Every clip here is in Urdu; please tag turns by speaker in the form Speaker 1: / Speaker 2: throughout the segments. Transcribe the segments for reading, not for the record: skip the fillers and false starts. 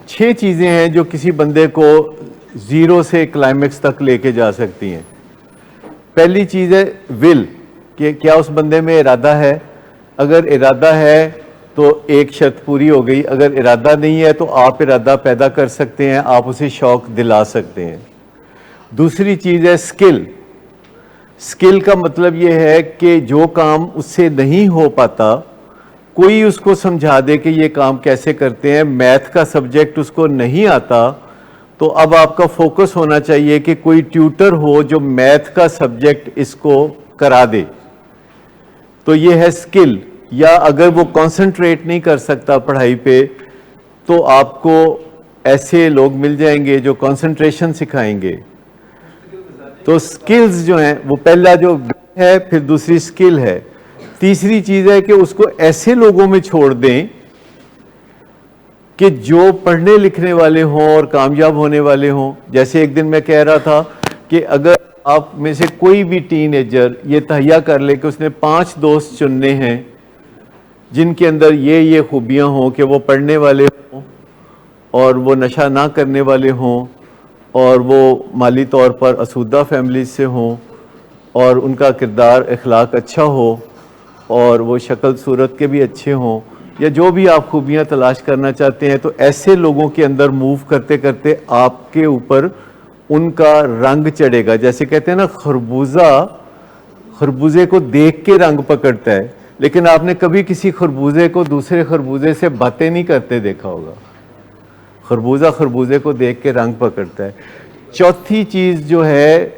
Speaker 1: 6 چیزیں ہیں جو کسی بندے کو زیرو سے کلائمیکس تک لے کے جا سکتی ہیں. پہلی چیز ہے ول، کہ کیا اس بندے میں ارادہ ہے. اگر ارادہ ہے تو ایک شرط پوری ہو گئی. اگر ارادہ نہیں ہے تو آپ ارادہ پیدا کر سکتے ہیں، آپ اسے شوق دلا سکتے ہیں. دوسری چیز ہے سکل. سکل کا مطلب یہ ہے کہ جو کام اس سے نہیں ہو پاتا، کوئی اس کو سمجھا دے کہ یہ کام کیسے کرتے ہیں. میتھ کا سبجیکٹ اس کو نہیں آتا تو اب آپ کا فوکس ہونا چاہیے کہ کوئی ٹیوٹر ہو جو میتھ کا سبجیکٹ اس کو کرا دے. تو یہ ہے سکل. یا اگر وہ کانسنٹریٹ نہیں کر سکتا پڑھائی پہ تو آپ کو ایسے لوگ مل جائیں گے جو کانسنٹریشن سکھائیں گے. تو سکلز جو ہیں وہ پہلا جو ہے، پھر دوسری سکل ہے. تیسری چیز ہے کہ اس کو ایسے لوگوں میں چھوڑ دیں کہ جو پڑھنے لکھنے والے ہوں اور کامیاب ہونے والے ہوں. جیسے ایک دن میں کہہ رہا تھا کہ اگر آپ میں سے کوئی بھی ٹین ایجر یہ تہیہ کر لے کہ اس نے 5 دوست چننے ہیں جن کے اندر یہ خوبیاں ہوں کہ وہ پڑھنے والے ہوں اور وہ نشہ نہ کرنے والے ہوں اور وہ مالی طور پر آسودہ فیملیز سے ہوں اور ان کا کردار اخلاق اچھا ہو اور وہ شکل صورت کے بھی اچھے ہوں، یا جو بھی آپ خوبیاں تلاش کرنا چاہتے ہیں، تو ایسے لوگوں کے اندر موو کرتے کرتے آپ کے اوپر ان کا رنگ چڑھے گا. جیسے کہتے ہیں نا، خربوزے کو دیکھ کے رنگ پکڑتا ہے، لیکن آپ نے کبھی کسی خربوزے کو دوسرے خربوزے سے باتیں نہیں کرتے دیکھا ہوگا. خربوزے کو دیکھ کے رنگ پکڑتا ہے. چوتھی چیز جو ہے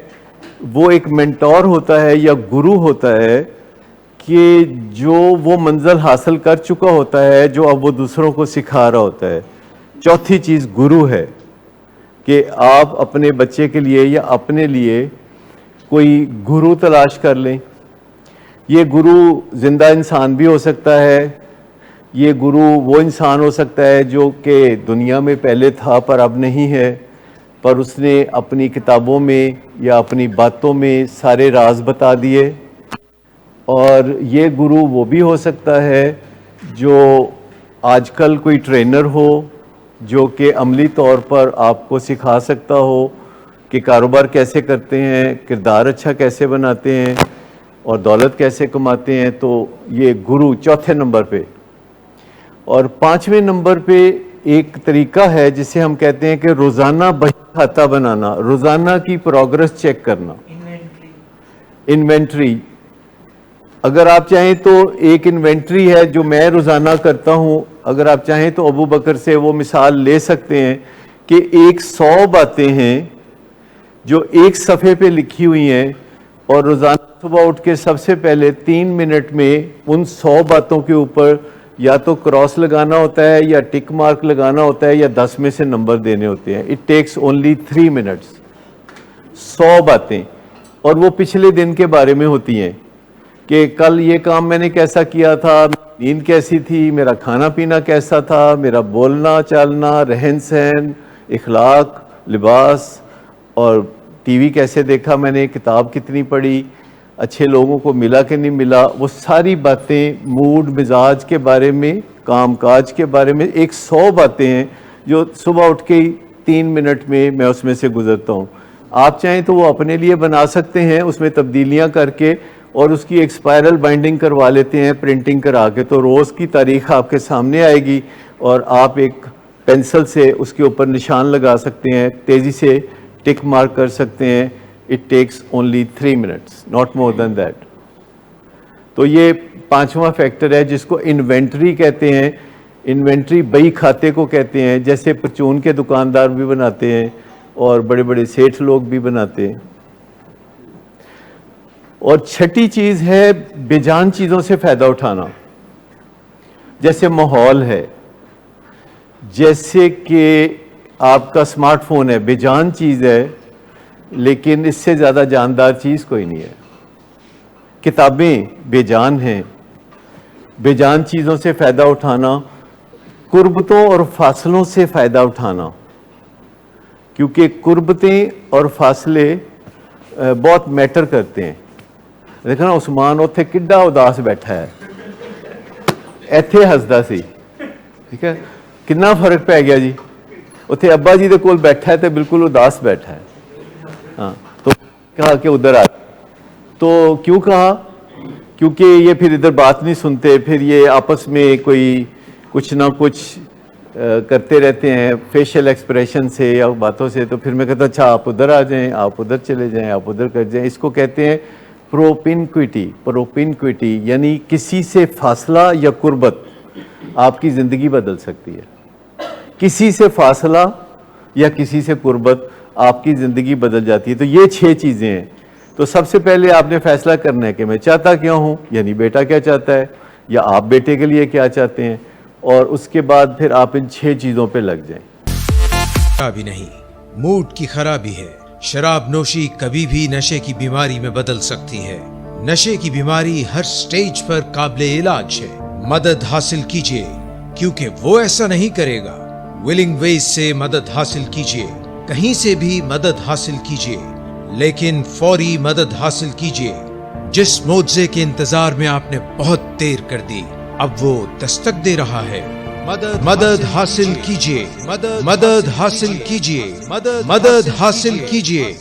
Speaker 1: وہ ایک مینٹور ہوتا ہے یا گرو ہوتا ہے کہ جو وہ منزل حاصل کر چکا ہوتا ہے جو اب وہ دوسروں کو سکھا رہا ہوتا ہے. چوتھی چیز گرو ہے کہ آپ اپنے بچے کے لیے یا اپنے لیے کوئی گرو تلاش کر لیں. یہ گرو زندہ انسان بھی ہو سکتا ہے. یہ گرو وہ انسان ہو سکتا ہے جو کہ دنیا میں پہلے تھا پر اب نہیں ہے، پر اس نے اپنی کتابوں میں یا اپنی باتوں میں سارے راز بتا دیے. اور یہ گرو وہ بھی ہو سکتا ہے جو آج کل کوئی ٹرینر ہو جو کہ عملی طور پر آپ کو سکھا سکتا ہو کہ کاروبار کیسے کرتے ہیں، کردار اچھا کیسے بناتے ہیں اور دولت کیسے کماتے ہیں. تو یہ گرو چوتھے نمبر پہ. اور 5ویں نمبر پہ ایک طریقہ ہے جسے ہم کہتے ہیں کہ روزانہ بہی کھاتہ بنانا، روزانہ کی پروگرس چیک کرنا. انوینٹری. اگر آپ چاہیں تو ایک انوینٹری ہے جو میں روزانہ کرتا ہوں. اگر آپ چاہیں تو ابو بکر سے وہ مثال لے سکتے ہیں کہ 100 باتیں ہیں جو ایک صفحے پہ لکھی ہوئی ہیں، اور روزانہ صبح اٹھ کے سب سے پہلے 3 منٹ میں ان 100 باتوں کے اوپر یا تو کراس لگانا ہوتا ہے یا ٹک مارک لگانا ہوتا ہے یا 10 میں سے نمبر دینے ہوتے ہیں. It takes only 3 minutes. 100 باتیں، اور وہ پچھلے دن کے بارے میں ہوتی ہیں کہ کل یہ کام میں نے کیسا کیا تھا، نیند کیسی تھی، میرا کھانا پینا کیسا تھا، میرا بولنا چالنا، رہن سہن، اخلاق، لباس، اور ٹی وی کیسے دیکھا میں نے، کتاب کتنی پڑھی، اچھے لوگوں کو ملا کہ نہیں ملا. وہ ساری باتیں موڈ مزاج کے بارے میں، کام کاج کے بارے میں 100 باتیں ہیں جو صبح اٹھ کے 3 منٹ میں اس میں سے گزرتا ہوں. آپ چاہیں تو وہ اپنے لیے بنا سکتے ہیں اس میں تبدیلیاں کر کے، اور اس کی ایک اسپائرل بائنڈنگ کروا لیتے ہیں پرنٹنگ کرا کے. تو روز کی تاریخ آپ کے سامنے آئے گی اور آپ ایک پینسل سے اس کے اوپر نشان لگا سکتے ہیں، تیزی سے ٹک مارک کر سکتے ہیں. It takes only 3 minutes, not more than that. تو یہ 5واں فیکٹر ہے جس کو انوینٹری کہتے ہیں. انوینٹری بئی کھاتے کو کہتے ہیں، جیسے پرچون کے دکاندار بھی بناتے ہیں اور بڑے بڑے سیٹھ لوگ بھی بناتے ہیں. اور چھٹی چیز ہے بے جان چیزوں سے فائدہ اٹھانا. جیسے ماحول ہے، جیسے کہ آپ کا سمارٹ فون ہے، بے جان چیز ہے لیکن اس سے زیادہ جاندار چیز کوئی نہیں ہے. کتابیں بے جان ہیں. بے جان چیزوں سے فائدہ اٹھانا، قربتوں اور فاصلوں سے فائدہ اٹھانا، کیونکہ قربتیں اور فاصلے بہت میٹر کرتے ہیں. دیکھو نا، عثمان اتنے کڈا اداس بیٹھا ہے، ایتھے ہسدا سی، ٹھیک ہے، کتنا فرق پی گیا جی. اتنے ابا جی دے کول بیٹھا ہے تو بالکل اداس بیٹھا ہے. ہاں تو کہا کہ ادھر آ. تو کیوں کہا؟ کیونکہ یہ پھر ادھر بات نہیں سنتے, پھر یہ آپس میں کوئی کچھ نہ کچھ کرتے رہتے ہیں فیشل ایکسپریشن سے یا باتوں سے. تو پھر میں کہتا اچھا آپ ادھر آ جائیں, آپ ادھر چلے جائیں, آپ ادھر کر جائیں. اس کو کہتے ہیں پروپنکوٹی, یعنی کسی سے فاصلہ یا قربت آپ کی زندگی بدل سکتی ہے. کسی سے فاصلہ یا کسی سے قربت آپ کی زندگی بدل جاتی ہے. تو یہ 6 چیزیں ہیں. تو سب سے پہلے آپ نے فیصلہ کرنا ہے کہ میں چاہتا کیا ہوں, یعنی بیٹا کیا چاہتا ہے یا آپ بیٹے کے لیے کیا چاہتے ہیں, اور اس کے بعد پھر آپ ان 6 چیزوں پہ لگ جائیں.
Speaker 2: خرابی نہیں, موڈ کی خرابی ہے. شراب نوشی کبھی بھی نشے کی بیماری میں بدل سکتی ہے. نشے کی بیماری ہر سٹیج پر قابل علاج ہے. مدد حاصل کیجیے کیونکہ وہ ایسا نہیں کرے گا. ولنگ ویز سے مدد حاصل کیجیے, کہیں سے بھی مدد حاصل کیجیے, لیکن فوری مدد حاصل کیجیے. جس معجزے کے انتظار میں آپ نے بہت دیر کر دی, اب وہ دستک دے رہا ہے. مدد حاصل کیجیے, مدد حاصل کیجیے, مدد حاصل کیجیے.